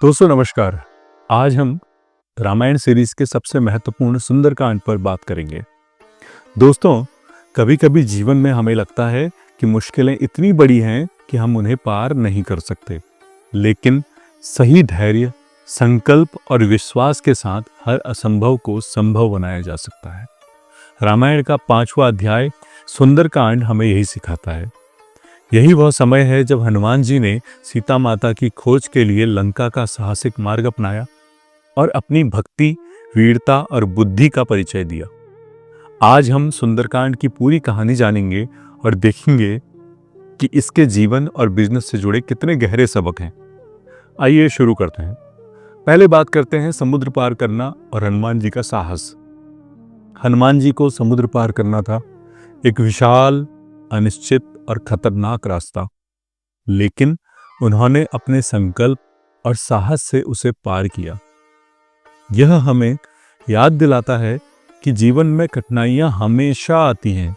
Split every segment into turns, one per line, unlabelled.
दोस्तों नमस्कार। आज हम रामायण सीरीज के सबसे महत्वपूर्ण सुंदरकांड पर बात करेंगे। दोस्तों, कभी कभी जीवन में हमें लगता है कि मुश्किलें इतनी बड़ी हैं कि हम उन्हें पार नहीं कर सकते, लेकिन सही धैर्य, संकल्प और विश्वास के साथ हर असंभव को संभव बनाया जा सकता है। रामायण का 5वां अध्याय सुंदरकांड हमें यही सिखाता है। यही वह समय है जब हनुमान जी ने सीता माता की खोज के लिए लंका का साहसिक मार्ग अपनाया और अपनी भक्ति, वीरता और बुद्धि का परिचय दिया। आज हम सुंदरकांड की पूरी कहानी जानेंगे और देखेंगे कि इसके जीवन और बिजनेस से जुड़े कितने गहरे सबक हैं। आइए शुरू करते हैं। पहले बात करते हैं समुद्र पार करना और हनुमान जी का साहस। हनुमान जी को समुद्र पार करना था, एक विशाल, अनिश्चित और खतरनाक रास्ता, लेकिन उन्होंने अपने संकल्प और साहस से उसे पार किया। यह हमें याद दिलाता है कि जीवन में कठिनाइयां हमेशा आती हैं।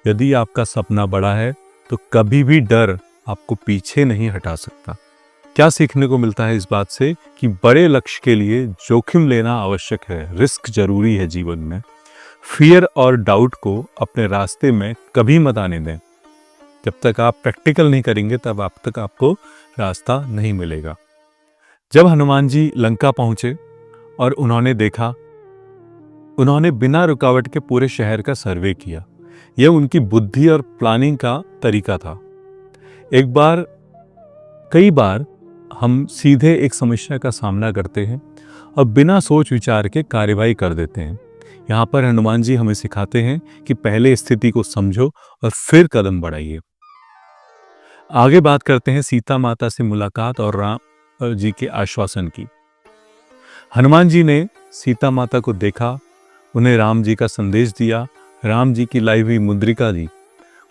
यदि आपका सपना बड़ा है तो कभी भी डर आपको पीछे नहीं हटा सकता। क्या सीखने को मिलता है इस बात से कि बड़े लक्ष्य के लिए जोखिम लेना आवश्यक है, रिस्क जरूरी है जीवन में। फियर और डाउट को अपने रास्ते में कभी मत आने दें। जब तक आप प्रैक्टिकल नहीं करेंगे तब तक आपको रास्ता नहीं मिलेगा। जब हनुमान जी लंका पहुंचे और उन्होंने बिना रुकावट के पूरे शहर का सर्वे किया। यह उनकी बुद्धि और प्लानिंग का तरीका था। कई बार हम सीधे एक समस्या का सामना करते हैं और बिना सोच विचार के कार्रवाई कर देते हैं। यहाँ पर हनुमान जी हमें सिखाते हैं कि पहले स्थिति को समझो और फिर कदम बढ़ाइए। आगे बात करते हैं सीता माता से मुलाकात और राम जी के आश्वासन की। हनुमान जी ने सीता माता को देखा, उन्हें राम जी का संदेश दिया, राम जी की लाई हुई मुद्रिका दी।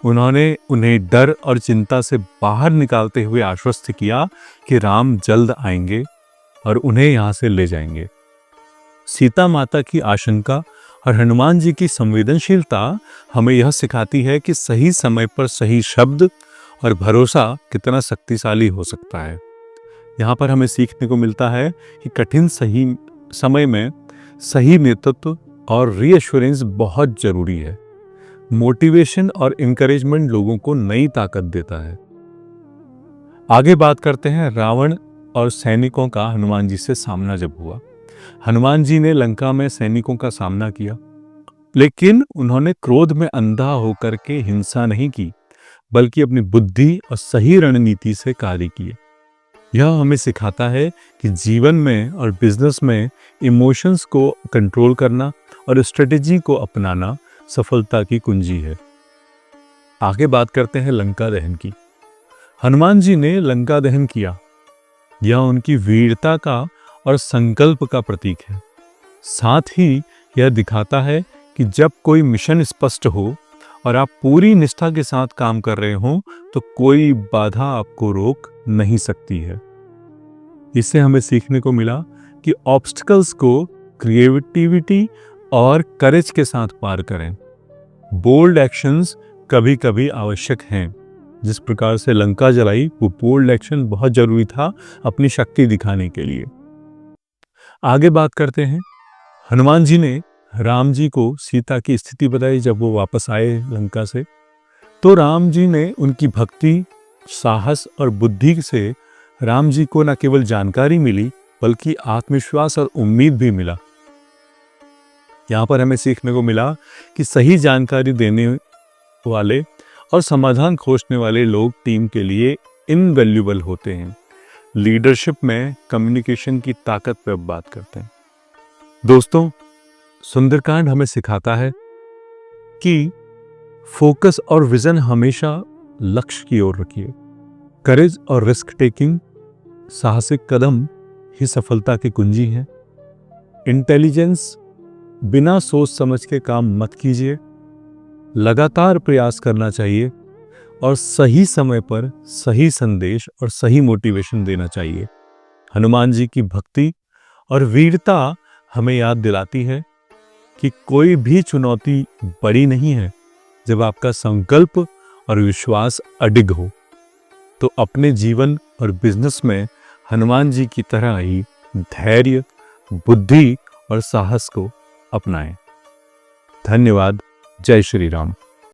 उन्होंने उन्हें डर और चिंता से बाहर निकालते हुए आश्वस्त किया कि राम जल्द आएंगे और उन्हें यहाँ से ले जाएंगे। सीता माता की आशंका और हनुमान जी की संवेदनशीलता हमें यह सिखाती है कि सही समय पर सही शब्द और भरोसा कितना शक्तिशाली हो सकता है। यहाँ पर हमें सीखने को मिलता है कि कठिन सही समय में सही नेतृत्व और रीएश्योरेंस बहुत जरूरी है। मोटिवेशन और इंकरेजमेंट लोगों को नई ताकत देता है। आगे बात करते हैं रावण और सैनिकों का हनुमान जी से सामना जब हुआ। हनुमान जी ने लंका में सैनिकों का सामना किया, लेकिन उन्होंने क्रोध में अंधा होकर के हिंसा नहीं की, बल्कि अपनी बुद्धि और सही रणनीति से कार्य किए। यह हमें सिखाता है कि जीवन में और बिजनेस में इमोशंस को कंट्रोल करना और स्ट्रेटेजी को अपनाना सफलता की कुंजी है। आगे बात करते हैं लंका दहन की। हनुमान जी ने लंका दहन किया। यह उनकी वीरता का और संकल्प का प्रतीक है। साथ ही यह दिखाता है कि जब कोई मिशन स्पष्ट हो और आप पूरी निष्ठा के साथ काम कर रहे हो तो कोई बाधा आपको रोक नहीं सकती है। इससे हमें सीखने को मिला कि ऑब्स्टिकल्स को क्रिएटिविटी और करेज के साथ पार करें। बोल्ड एक्शंस कभी कभी आवश्यक हैं। जिस प्रकार से लंका जलाई, वो बोल्ड एक्शन बहुत जरूरी था अपनी शक्ति दिखाने के लिए। आगे बात करते हैं, हनुमान जी ने राम जी को सीता की स्थिति बताई। जब वो वापस आए लंका से, तो राम जी ने उनकी भक्ति, साहस और बुद्धि से राम जी को न केवल जानकारी मिली बल्कि आत्मविश्वास और उम्मीद भी मिला। यहाँ पर हमें सीखने को मिला कि सही जानकारी देने वाले और समाधान खोजने वाले लोग टीम के लिए इनवैल्यूएबल होते हैं। लीडरशिप में कम्युनिकेशन की ताकत पर बात करते हैं। दोस्तों, सुंदरकांड हमें सिखाता है कि फोकस और विजन हमेशा लक्ष्य की ओर रखिए। करेज और रिस्क टेकिंग, साहसिक कदम ही सफलता की कुंजी है। इंटेलिजेंस, बिना सोच समझ के काम मत कीजिए। लगातार प्रयास करना चाहिए और सही समय पर सही संदेश और सही मोटिवेशन देना चाहिए। हनुमान जी की भक्ति और वीरता हमें याद दिलाती है कि कोई भी चुनौती बड़ी नहीं है जब आपका संकल्प और विश्वास अडिग हो। तो अपने जीवन और बिजनेस में हनुमान जी की तरह ही धैर्य, बुद्धि और साहस को अपनाएं। धन्यवाद। जय श्री राम।